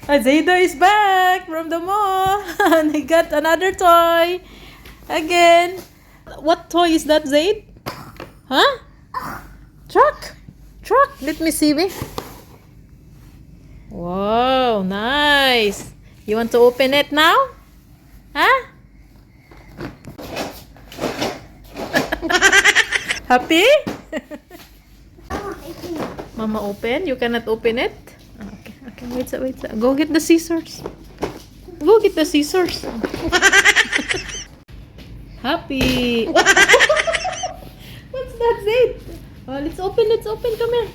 Zayda is back from the mall. And he got another toy. Again. What toy is that, Zayd? Huh? Truck. Truck. Let me see, babe. Wow, nice. You want to open it now? Huh? Happy? Mama open? You cannot open it? Okay, okay, wait, wait. Go get the scissors. Go get the scissors. Happy. What's that, Zaid? Oh, let's open, come here.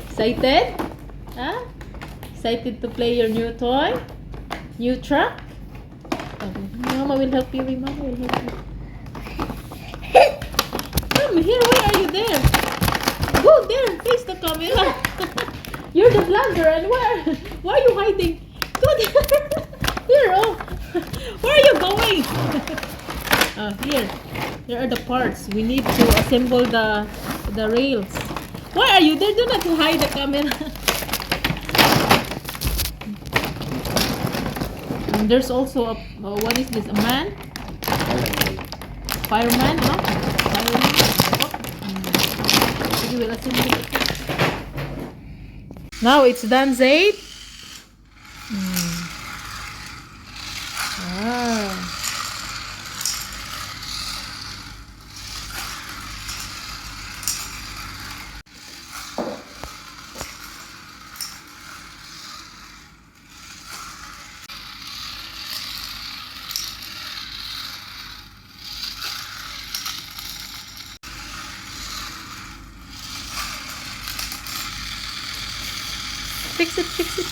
Excited? Huh? Excited to play your new toy? New truck? Okay. Mama will help you, Mama will help you. Come here, why are you there? Go there, face the camera. You're the vlogger, and why are you hiding? Go there. Here, oh. Where are you going? Here. Here are the parts. We need to assemble the rails. Why are you there? Do not hide the camera. And there's also a what is this? A man? Fireman, no? Fireman. You will assemble it. Now it's done, Zaid. Ah. Fix it, fix it.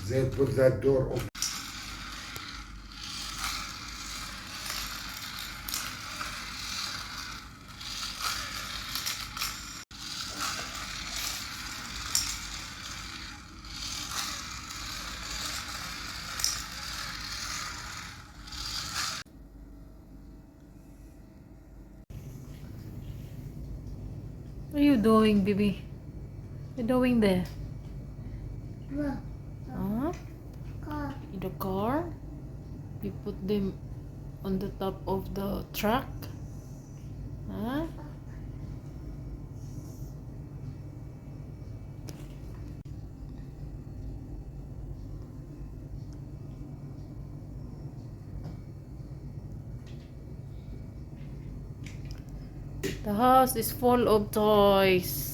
They put that door open. What are you doing, baby? What are you doing there? Huh? In the car? You put them on the top of the truck? Huh? The house is full of toys.